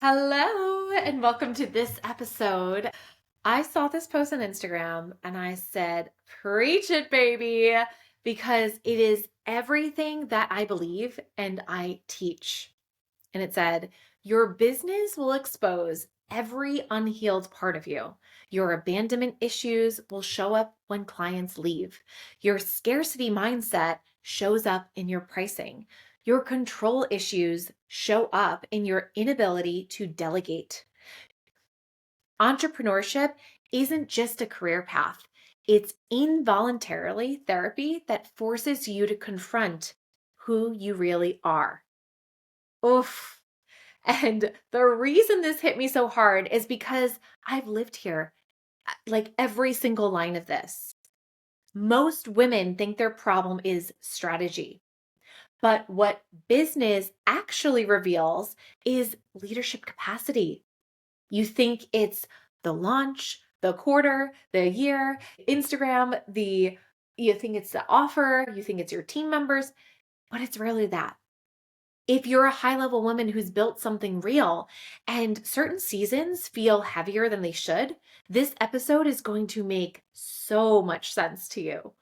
Hello, and welcome to this episode. I saw this post on Instagram and I said, preach it, baby, because it is everything that I believe and I teach. And it said, your business will expose every unhealed part of you. Your abandonment issues will show up when clients leave. Your scarcity mindset shows up in your pricing. Your control issues show up in your inability to delegate. Entrepreneurship isn't just a career path. It's involuntarily therapy that forces you to confront who you really are. Oof. And the reason this hit me so hard is because I've lived here, like every single line of this. Most women think their problem is strategy. But what business actually reveals is leadership capacity. You think it's the launch, the quarter, the year, Instagram, you think it's the offer, you think it's your team members, but it's really that. If you're a high-level woman who's built something real and certain seasons feel heavier than they should, this episode is going to make so much sense to you.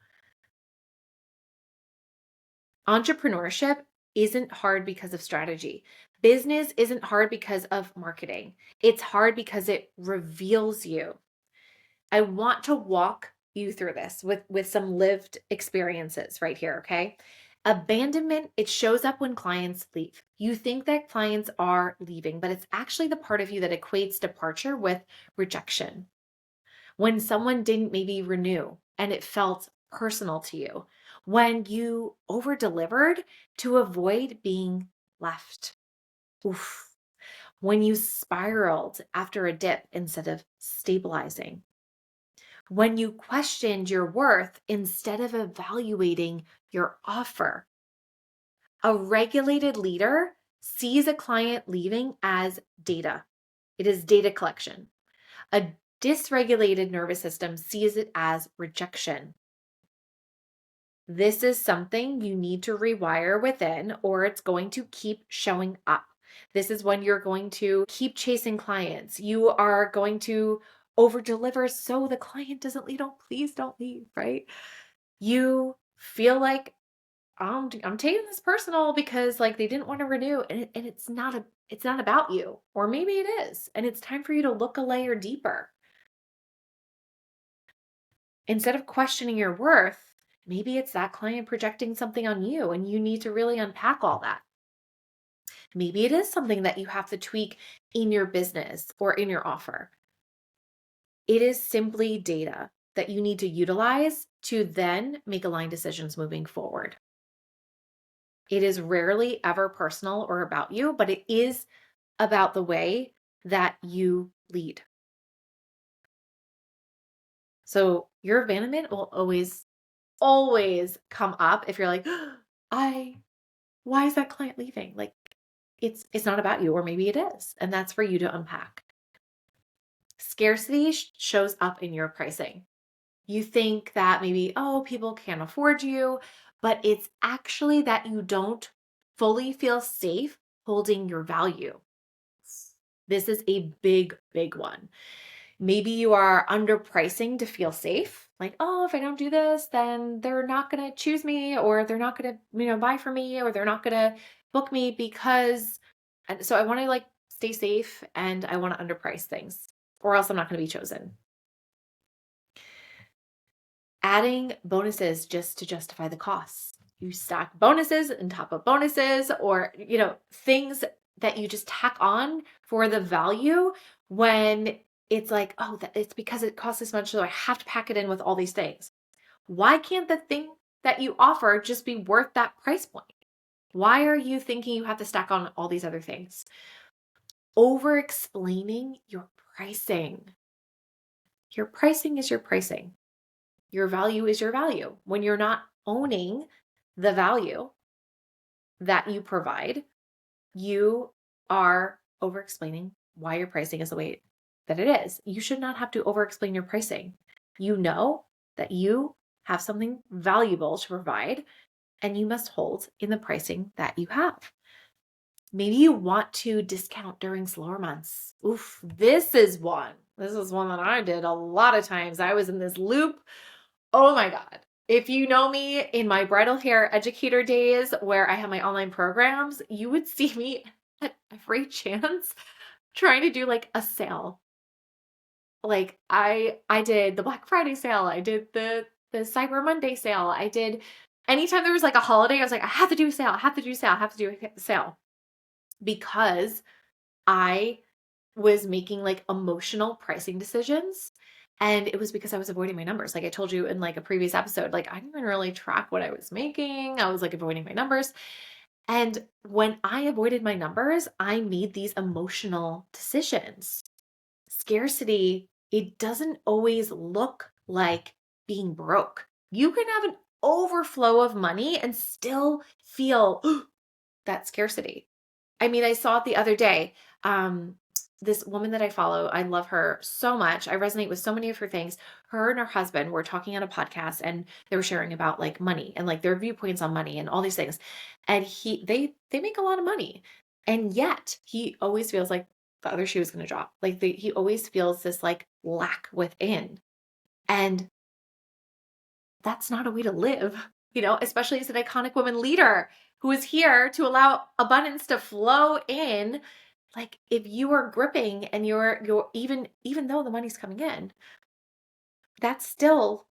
Entrepreneurship isn't hard because of strategy. Business isn't hard because of marketing. It's hard because it reveals you. I want to walk you through this with some lived experiences right here, okay? Abandonment, it shows up when clients leave. You think that clients are leaving, but it's actually the part of you that equates departure with rejection. When someone didn't maybe renew and it felt personal to you, when you over delivered to avoid being left. Oof. When you spiraled after a dip instead of stabilizing. When you questioned your worth instead of evaluating your offer. A regulated leader sees a client leaving as data. It is data collection. A dysregulated nervous system sees it as rejection. This is something you need to rewire within, or it's going to keep showing up. This is when you're going to keep chasing clients. You are going to over deliver so the client doesn't leave. Please don't leave, right? You feel like I'm taking this personal because like they didn't want to renew, and it's not about you, or maybe it is, and it's time for you to look a layer deeper. Instead of questioning your worth, maybe it's that client projecting something on you and you need to really unpack all that. Maybe it is something that you have to tweak in your business or in your offer. It is simply data that you need to utilize to then make aligned decisions moving forward. It is rarely ever personal or about you, but it is about the way that you lead. So your abandonment will always come up if you're like, why is that client leaving? Like it's not about you, or maybe it is. And that's for you to unpack. Scarcity shows up in your pricing. You think that maybe, oh, people can't afford you, but it's actually that you don't fully feel safe holding your value. This is a big, big one. Maybe you are underpricing to feel safe. Like, oh, if I don't do this, then they're not going to choose me, or they're not going to, buy for me, or they're not going to book me because, and so I want to like stay safe and I want to underprice things, or else I'm not going to be chosen. Adding bonuses just to justify the costs. You stack bonuses on top of bonuses, or, things that you just tack on for the value when it's like, oh, it's because it costs this much, so I have to pack it in with all these things. Why can't the thing that you offer just be worth that price point? Why are you thinking you have to stack on all these other things? Over explaining your pricing. Your pricing is your pricing. Your value is your value. When you're not owning the value that you provide, you are over explaining why your pricing is the way that it is. You should not have to over explain your pricing. You know that you have something valuable to provide, and you must hold in the pricing that you have. Maybe you want to discount during slower months. Oof, this is one. This is one that I did a lot of times. I was in this loop. Oh my God. If you know me in my bridal hair educator days where I have my online programs, you would see me at every chance trying to do like a sale. Like I did the Black Friday sale, I did the Cyber Monday sale, I did anytime there was like a holiday, I was like, I have to do a sale, I have to do a sale, I have to do a sale because I was making like emotional pricing decisions. And it was because I was avoiding my numbers. Like I told you in like a previous episode, like I didn't even really track what I was making. I was like avoiding my numbers. And when I avoided my numbers, I made these emotional decisions. Scarcity, it doesn't always look like being broke. You can have an overflow of money and still feel that scarcity. I mean, I saw it the other day. This woman that I follow, I love her so much. I resonate with so many of her things. Her and her husband were talking on a podcast and they were sharing about like money and like their viewpoints on money and all these things. And they make a lot of money. And yet he always feels like the other shoe is going to drop. Like he always feels this like lack within. And that's not a way to live, especially as an iconic woman leader who is here to allow abundance to flow in. Like if you are gripping and you're even though the money's coming in, that's still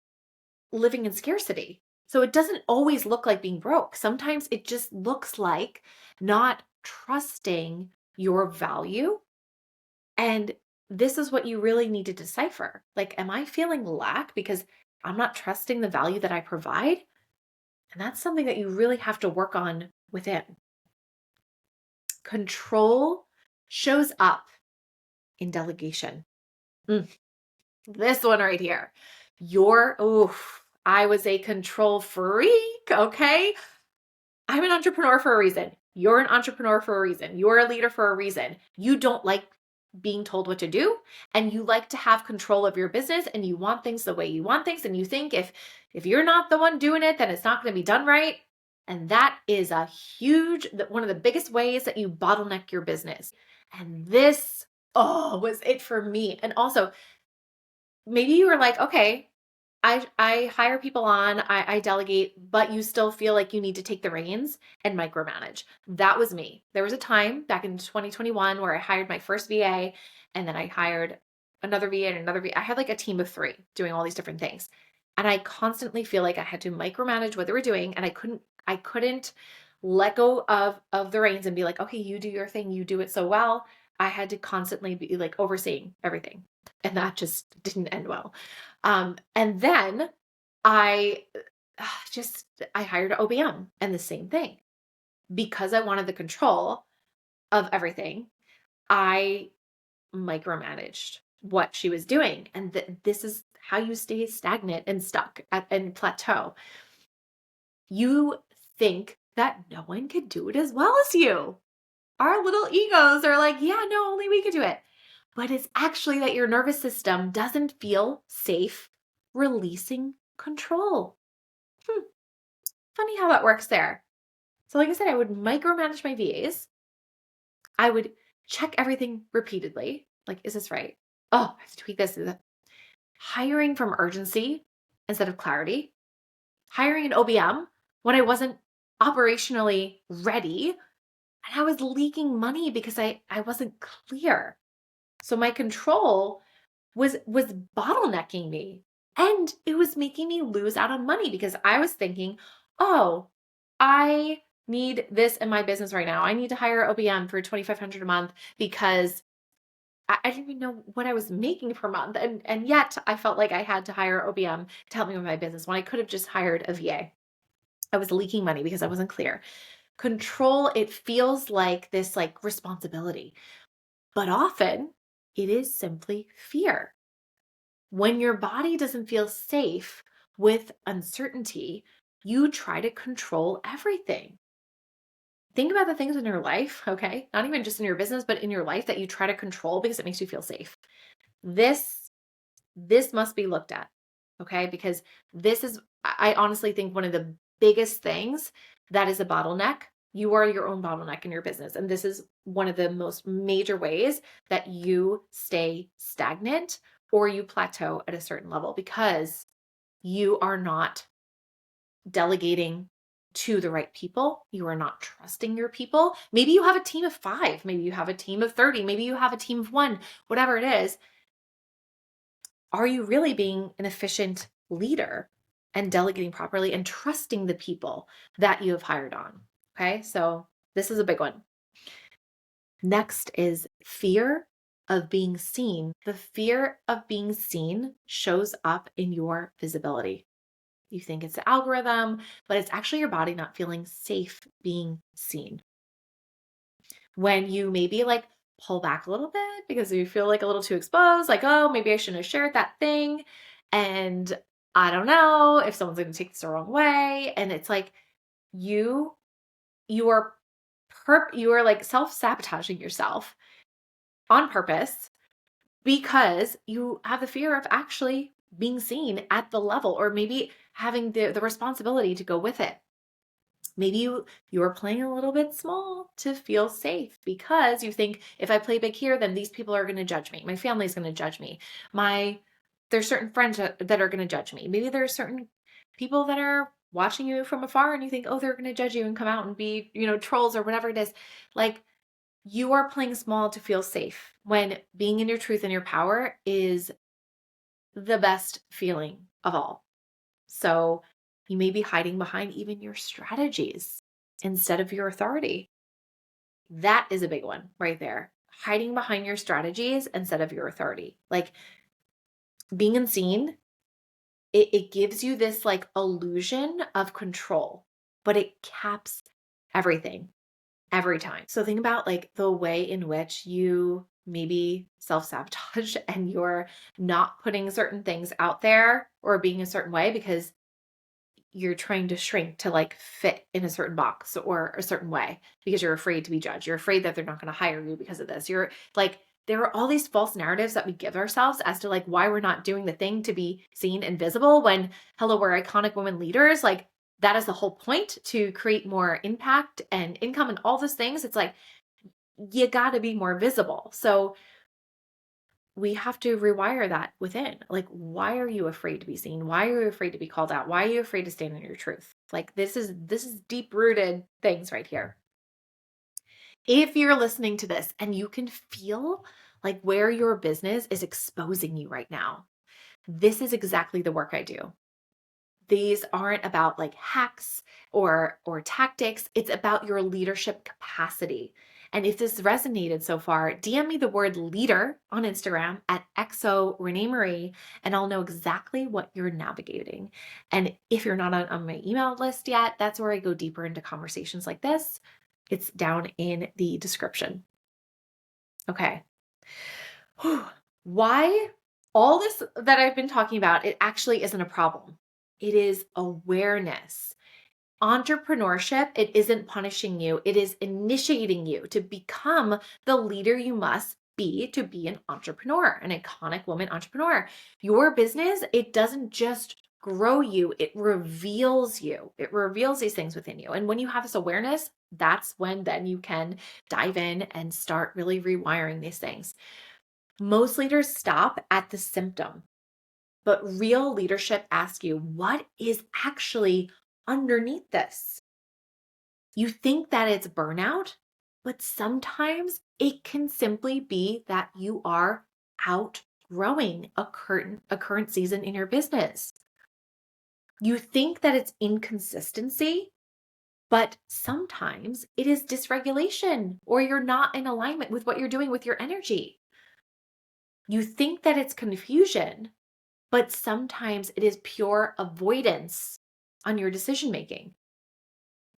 living in scarcity. So it doesn't always look like being broke. Sometimes it just looks like not trusting your value. And this is what you really need to decipher. Like, am I feeling lack because I'm not trusting the value that I provide? And that's something that you really have to work on within. Control shows up in delegation. This one right here. I was a control freak, okay? I'm an entrepreneur for a reason. You're an entrepreneur for a reason. You're a leader for a reason. You don't like being told what to do, and you like to have control of your business, and you want things the way you want things, and you think if you're not the one doing it, then it's not going to be done right. And that is one of the biggest ways that you bottleneck your business. And this, was it for me. And also, maybe you were like, okay, I hire people on, I delegate, but you still feel like you need to take the reins and micromanage. That was me. There was a time back in 2021 where I hired my first VA and then I hired another VA and another VA. I had like a team of 3 doing all these different things. And I constantly feel like I had to micromanage what they were doing and I couldn't let go of the reins and be like, okay, you do your thing, you do it so well. I had to constantly be like overseeing everything. And that just didn't end well. And then I I hired an OBM and the same thing. Because I wanted the control of everything, I micromanaged what she was doing. And this is how you stay stagnant and stuck and plateau. You think that no one could do it as well as you. Our little egos are like, yeah, no, only we could do it. But it's actually that your nervous system doesn't feel safe releasing control. Funny how that works there. So like I said, I would micromanage my VAs. I would check everything repeatedly. Like, is this right? Oh, I have to tweak this. Hiring from urgency instead of clarity. Hiring an OBM when I wasn't operationally ready. And I was leaking money because I wasn't clear. So my control was bottlenecking me. And it was making me lose out on money because I was thinking, oh, I need this in my business right now. I need to hire OBM for $2,500 a month because I didn't even know what I was making per month. And yet I felt like I had to hire OBM to help me with my business when I could have just hired a VA. I was leaking money because I wasn't clear. Control, it feels like this like responsibility, but often it is simply fear. When your body doesn't feel safe with uncertainty, you try to control everything. Think about the things in your life, okay? Not even just in your business, but in your life that you try to control because it makes you feel safe. This must be looked at, okay? Because this is, I honestly think, one of the biggest things that is a bottleneck You are your own bottleneck in your business. And this is one of the most major ways that you stay stagnant or you plateau at a certain level because you are not delegating to the right people. You are not trusting your people. Maybe you have a team of 5, maybe you have a team of 30, maybe you have a team of 1, whatever it is. Are you really being an efficient leader and delegating properly and trusting the people that you have hired on? Okay, so this is a big one. Next is fear of being seen. The fear of being seen shows up in your visibility. You think it's the algorithm, but it's actually your body not feeling safe being seen. When you maybe like pull back a little bit because you feel like a little too exposed, like, oh, maybe I shouldn't have shared that thing. And I don't know if someone's going to take this the wrong way. And it's like you are you are like self-sabotaging yourself on purpose because you have the fear of actually being seen at the level or maybe having the responsibility to go with it. Maybe you're playing a little bit small to feel safe because you think if I play big here, then these people are going to judge me. My family's going to judge me. There's certain friends that are going to judge me. Maybe there's certain people that are watching you from afar and you think, oh, they're going to judge you and come out and be, trolls or whatever it is. Like you are playing small to feel safe when being in your truth and your power is the best feeling of all. So you may be hiding behind even your strategies instead of your authority. That is a big one right there. Hiding behind your strategies instead of your authority. Like being unseen, it gives you this like illusion of control, but it caps everything every time. So think about like the way in which you maybe self-sabotage and you're not putting certain things out there or being a certain way because you're trying to shrink to like fit in a certain box or a certain way because you're afraid to be judged. You're afraid that they're not going to hire you because of this. You're like, there are all these false narratives that we give ourselves as to like why we're not doing the thing to be seen and visible when, hello, we're iconic women leaders. Like that is the whole point, to create more impact and income and all those things. It's like, you got to be more visible. So we have to rewire that within. Like, why are you afraid to be seen? Why are you afraid to be called out? Why are you afraid to stand in your truth? Like this is deep rooted things right here. If you're listening to this and you can feel like where your business is exposing you right now, this is exactly the work I do. These aren't about like hacks or tactics. It's about your leadership capacity. And if this resonated so far, DM me the word leader on Instagram at XO Renee Marie, and I'll know exactly what you're navigating. And if you're not on my email list yet, that's where I go deeper into conversations like this. It's down in the description. Okay. Why all this that I've been talking about, it actually isn't a problem. It is awareness. Entrepreneurship, it isn't punishing you. It is initiating you to become the leader you must be to be an entrepreneur, an iconic woman entrepreneur. Your business, it doesn't just grow you, it reveals you. It reveals these things within you. And when you have this awareness, that's when then you can dive in and start really rewiring these things. Most leaders stop at the symptom, but real leadership asks you, what is actually underneath this? You think that it's burnout, but sometimes it can simply be that you are outgrowing a current season in your business. You think that it's inconsistency, but sometimes it is dysregulation or you're not in alignment with what you're doing with your energy. You think that it's confusion, but sometimes it is pure avoidance on your decision making.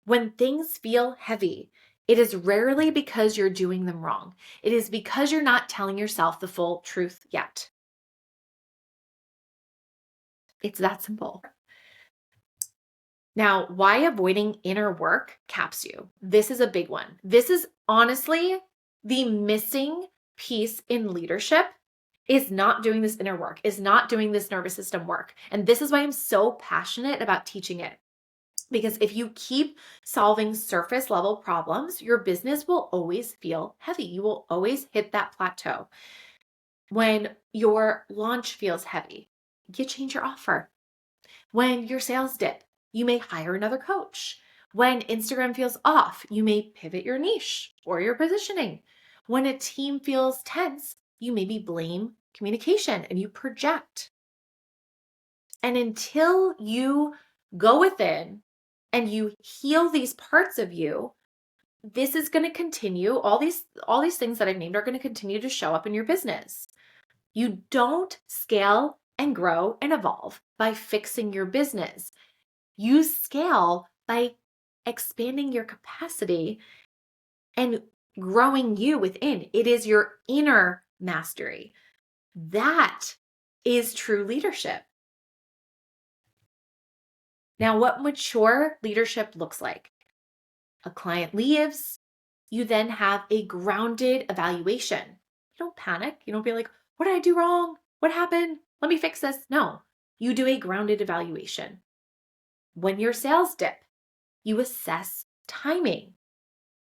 When things feel heavy, it is rarely because you're doing them wrong. It is because you're not telling yourself the full truth yet. It's that simple. Now, why avoiding inner work caps you? This is a big one. This is honestly the missing piece in leadership, is not doing this inner work, is not doing this nervous system work. And this is why I'm so passionate about teaching it. Because if you keep solving surface level problems, your business will always feel heavy. You will always hit that plateau. When your launch feels heavy, you change your offer. When your sales dip, you may hire another coach. When Instagram feels off, you may pivot your niche or your positioning. When a team feels tense, you maybe blame communication and you project. And until you go within and you heal these parts of you, this is going to continue. All these things that I've named are going to continue to show up in your business. You don't scale and grow and evolve by fixing your business. You scale by expanding your capacity and growing you within. It is your inner mastery. That is true leadership. Now, what mature leadership looks like? A client leaves, you then have a grounded evaluation. You don't panic. You don't be like, what did I do wrong? What happened? Let me fix this. No, you do a grounded evaluation. When your sales dip, you assess timing,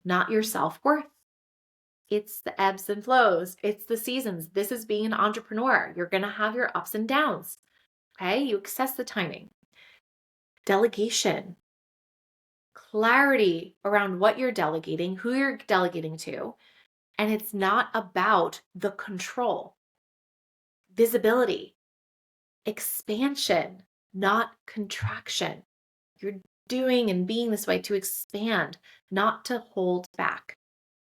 not your self-worth. It's the ebbs and flows. It's the seasons. This is being an entrepreneur. You're going to have your ups and downs. Okay. You assess the timing. Delegation. Clarity around what you're delegating, who you're delegating to, and it's not about the control. Visibility, expansion, not contraction. You're doing and being this way to expand, not to hold back.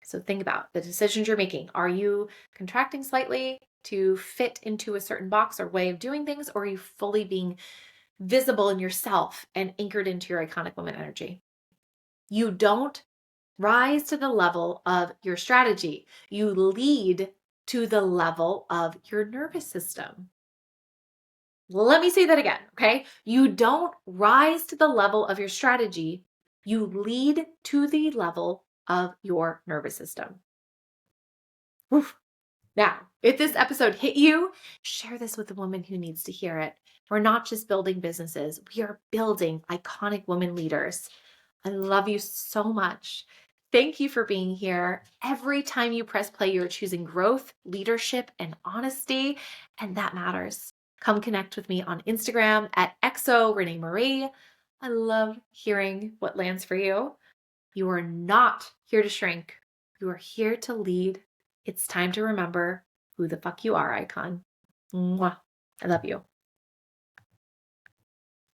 So think about the decisions you're making. Are you contracting slightly to fit into a certain box or way of doing things, or are you fully being visible in yourself and anchored into your iconic woman energy? You don't rise to the level of your strategy. You lead to the level of your nervous system. Let me say that again, okay? You don't rise to the level of your strategy. You lead to the level of your nervous system. Oof. Now, if this episode hit you, share this with a woman who needs to hear it. We're not just building businesses. We are building iconic women leaders. I love you so much. Thank you for being here. Every time you press play, you're choosing growth, leadership, and honesty, and that matters. Come connect with me on Instagram at XO Renee Marie. I love hearing what lands for you. You are not here to shrink. You are here to lead. It's time to remember who the fuck you are, icon. Mwah. I love you.